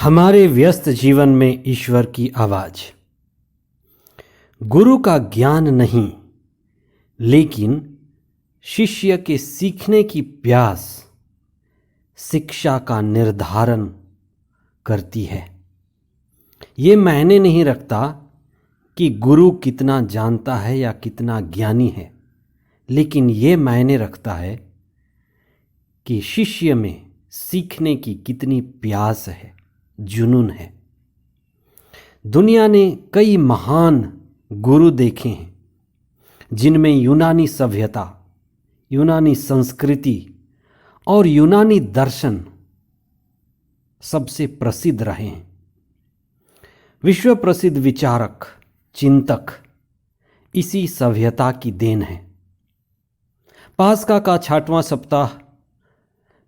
हमारे व्यस्त जीवन में ईश्वर की आवाज। गुरु का ज्ञान नहीं, लेकिन शिष्य के सीखने की प्यास शिक्षा का निर्धारण करती है। ये मायने नहीं रखता कि गुरु कितना जानता है या कितना ज्ञानी है, लेकिन ये मायने रखता है कि शिष्य में सीखने की कितनी प्यास है, जुनून है। दुनिया ने कई महान गुरु देखे हैं, जिनमें यूनानी सभ्यता, यूनानी संस्कृति और यूनानी दर्शन सबसे प्रसिद्ध रहे हैं। विश्व प्रसिद्ध विचारक, चिंतक इसी सभ्यता की देन है। पास्का का 6वां सप्ताह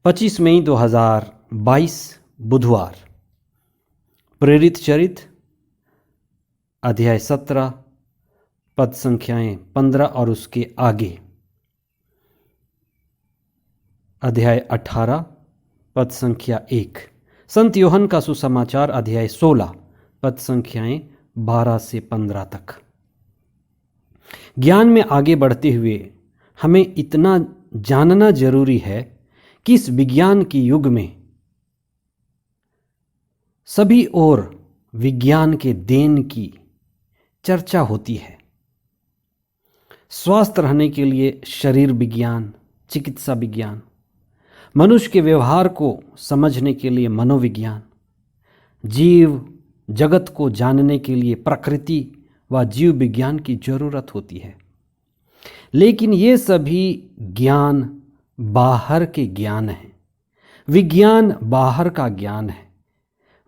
25 मई 2022 बुधवार। प्रेरित चरित्र अध्याय 17 पद संख्याएं 15 और उसके आगे, अध्याय 18 पद संख्या 1। संत यूहन्ना का सुसमाचार अध्याय 16 पद संख्याएं 12 से 15 तक। ज्ञान में आगे बढ़ते हुए हमें इतना जानना जरूरी है कि इस विज्ञान के युग में सभी ओर विज्ञान के देन की चर्चा होती है। स्वस्थ रहने के लिए शरीर विज्ञान, चिकित्सा विज्ञान, मनुष्य के व्यवहार को समझने के लिए मनोविज्ञान, जीव जगत को जानने के लिए प्रकृति व जीव विज्ञान की जरूरत होती है। लेकिन ये सभी ज्ञान बाहर के ज्ञान हैं। विज्ञान बाहर का ज्ञान है।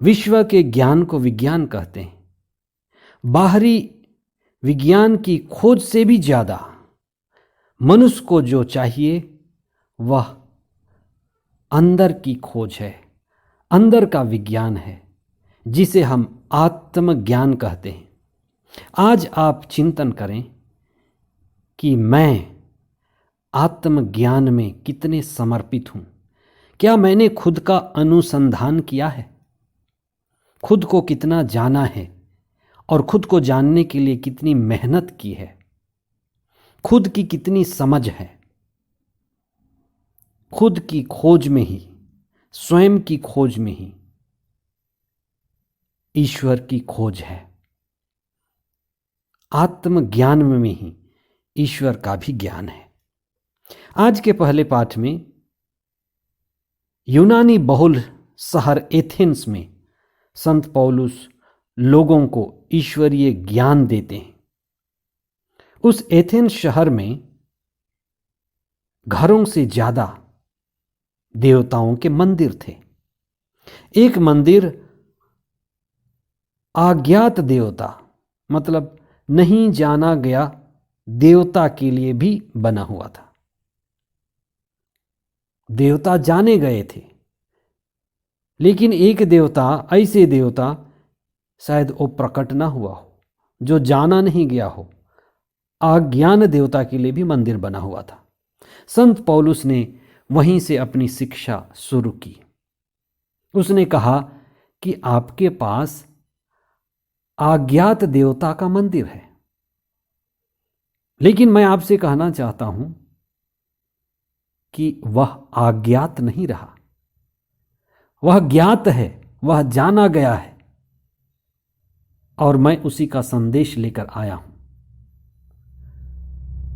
विश्व के ज्ञान को विज्ञान कहते हैं। बाहरी विज्ञान की खोज से भी ज्यादा मनुष्य को जो चाहिए वह अंदर की खोज है, अंदर का विज्ञान है, जिसे हम आत्मज्ञान कहते हैं। आज आप चिंतन करें कि मैं आत्मज्ञान में कितने समर्पित हूं। क्या मैंने खुद का अनुसंधान किया है? खुद को कितना जाना है और खुद को जानने के लिए कितनी मेहनत की है? खुद की कितनी समझ है? खुद की खोज में ही, स्वयं की खोज में ही ईश्वर की खोज है। आत्मज्ञान में ही ईश्वर का भी ज्ञान है। आज के पहले पाठ में यूनानी बहुल शहर एथेंस में संत पौलुस लोगों को ईश्वरीय ज्ञान देते हैं। उस एथेंस शहर में घरों से ज्यादा देवताओं के मंदिर थे। एक मंदिर अज्ञात देवता, मतलब नहीं जाना गया देवता के लिए भी बना हुआ था। देवता जाने गए थे, लेकिन एक देवता, ऐसे देवता शायद वो प्रकट ना हुआ हो, जो जाना नहीं गया हो। अज्ञान देवता के लिए भी मंदिर बना हुआ था। संत पौलुस ने वहीं से अपनी शिक्षा शुरू की। उसने कहा कि आपके पास अज्ञात देवता का मंदिर है, लेकिन मैं आपसे कहना चाहता हूं कि वह अज्ञात नहीं रहा, वह ज्ञात है, वह जाना गया है, और मैं उसी का संदेश लेकर आया हूं।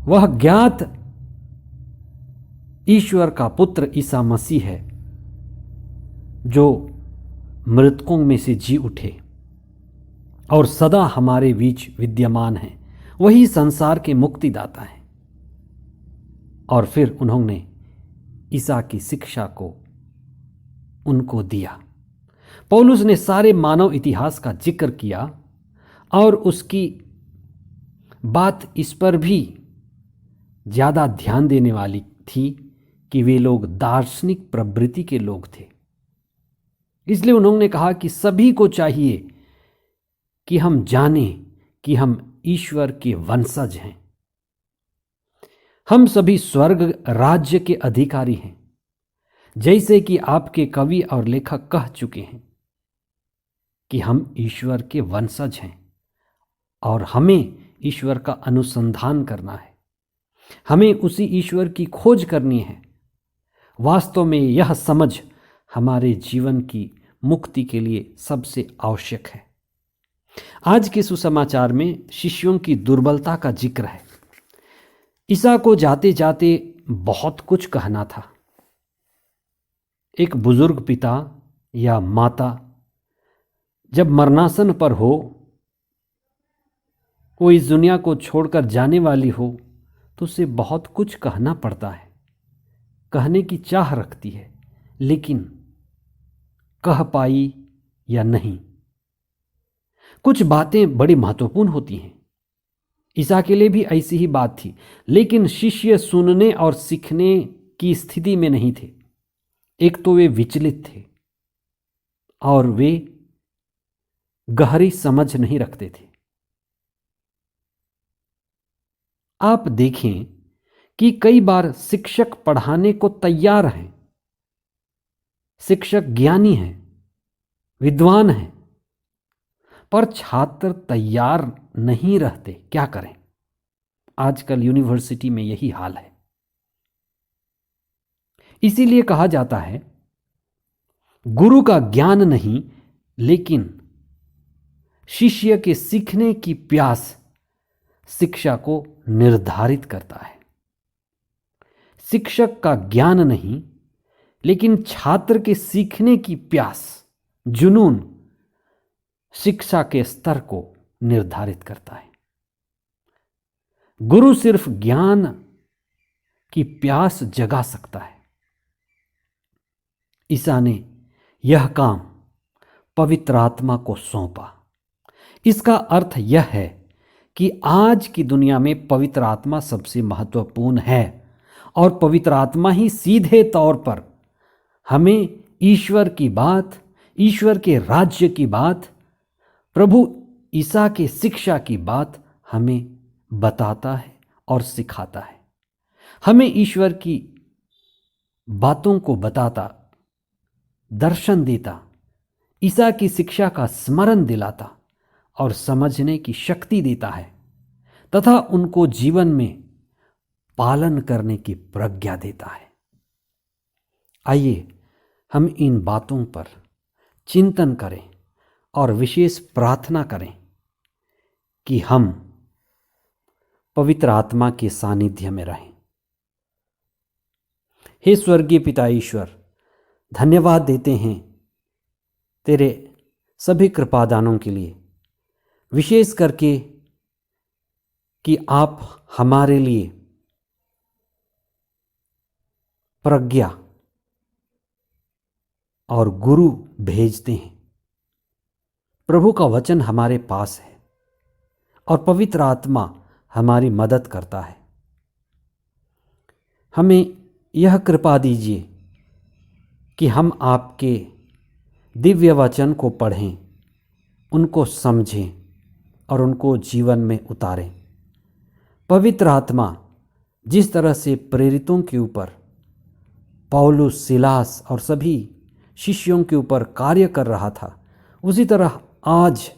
वह ज्ञात ईश्वर का पुत्र ईसा मसीह है, जो मृतकों में से जी उठे और सदा हमारे बीच विद्यमान है। वही संसार के मुक्तिदाता है। और फिर उन्होंने ईसा की शिक्षा को उनको दिया। पौलुस ने सारे मानव इतिहास का जिक्र किया और उसकी बात इस पर भी ज्यादा ध्यान देने वाली थी कि वे लोग दार्शनिक प्रवृत्ति के लोग थे। इसलिए उन्होंने कहा कि सभी को चाहिए कि हम जानें कि हम ईश्वर के वंशज हैं। हम सभी स्वर्ग राज्य के अधिकारी हैं, जैसे कि आपके कवि और लेखक कह चुके हैं। कि हम ईश्वर के वंशज हैं और हमें ईश्वर का अनुसंधान करना है, हमें उसी ईश्वर की खोज करनी है। वास्तव में यह समझ हमारे जीवन की मुक्ति के लिए सबसे आवश्यक है। आज के सुसमाचार में शिष्यों की दुर्बलता का जिक्र है। ईसा को जाते जाते बहुत कुछ कहना था। एक बुजुर्ग पिता या माता जब मरणासन पर हो, वो इस दुनिया को छोड़कर जाने वाली हो, तो उसे बहुत कुछ कहना पड़ता है, कहने की चाह रखती है, लेकिन कह पाई या नहीं। कुछ बातें बड़ी महत्वपूर्ण होती हैं। ईसा के लिए भी ऐसी ही बात थी, लेकिन शिष्य सुनने और सीखने की स्थिति में नहीं थे। एक तो वे विचलित थे और वे गहरी समझ नहीं रखते थे। आप देखें कि कई बार शिक्षक पढ़ाने को तैयार हैं, शिक्षक ज्ञानी हैं, विद्वान हैं, पर छात्र तैयार नहीं रहते। क्या करें? आजकल यूनिवर्सिटी में यही हाल है। इसीलिए कहा जाता है, गुरु का ज्ञान नहीं, लेकिन शिष्य के सीखने की प्यास शिक्षा को निर्धारित करता है। शिक्षक का ज्ञान नहीं, लेकिन छात्र के सीखने की प्यास, जुनून शिक्षा के स्तर को निर्धारित करता है। गुरु सिर्फ ज्ञान की प्यास जगा सकता है। ईसा ने यह काम पवित्र आत्मा को सौंपा। इसका अर्थ यह है कि आज की दुनिया में पवित्र आत्मा सबसे महत्वपूर्ण है और पवित्र आत्मा ही सीधे तौर पर हमें ईश्वर की बात, ईश्वर के राज्य की बात, प्रभु ईसा के शिक्षा की बात हमें बताता है और सिखाता है। हमें ईश्वर की बातों को बताता, दर्शन देता, ईसा की शिक्षा का स्मरण दिलाता और समझने की शक्ति देता है तथा उनको जीवन में पालन करने की प्रज्ञा देता है। आइए हम इन बातों पर चिंतन करें और विशेष प्रार्थना करें कि हम पवित्र आत्मा के सानिध्य में रहें। हे स्वर्गीय पिता ईश्वर, धन्यवाद देते हैं तेरे सभी कृपादानों के लिए, विशेष करके कि आप हमारे लिए प्रज्ञा और गुरु भेजते हैं। प्रभु का वचन हमारे पास है और पवित्र आत्मा हमारी मदद करता है। हमें यह कृपा दीजिए कि हम आपके दिव्य वचन को पढ़ें, उनको समझें और उनको जीवन में उतारें। पवित्र आत्मा जिस तरह से प्रेरितों के ऊपर, पौलुस, सिलास और सभी शिष्यों के ऊपर कार्य कर रहा था, उसी तरह आज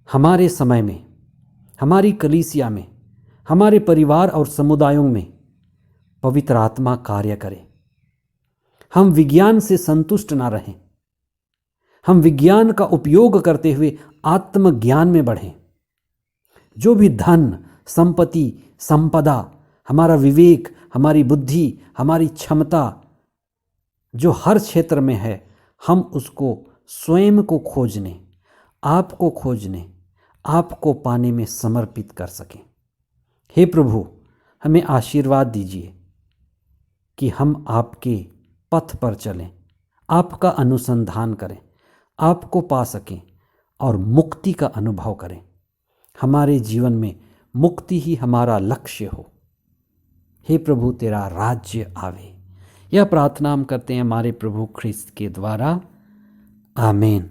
हमारे समय में, हमारी कलीसिया में, हमारे परिवार और समुदायों में पवित्र आत्मा कार्य करे। हम विज्ञान से संतुष्ट ना रहें, हम विज्ञान का उपयोग करते हुए आत्मज्ञान में बढ़ें। जो भी धन, संपत्ति, संपदा, हमारा विवेक, हमारी बुद्धि, हमारी क्षमता जो हर क्षेत्र में है, हम उसको स्वयं को खोजने, आपको खोजने, आपको पाने में समर्पित कर सकें। हे प्रभु, हमें आशीर्वाद दीजिए कि हम आपके पथ पर चलें, आपका अनुसंधान करें, आपको पा सकें और मुक्ति का अनुभव करें। हमारे जीवन में मुक्ति ही हमारा लक्ष्य हो। हे प्रभु, तेरा राज्य आवे। यह प्रार्थना हम करते हैं हमारे प्रभु ख्रिस्त के द्वारा। आमीन।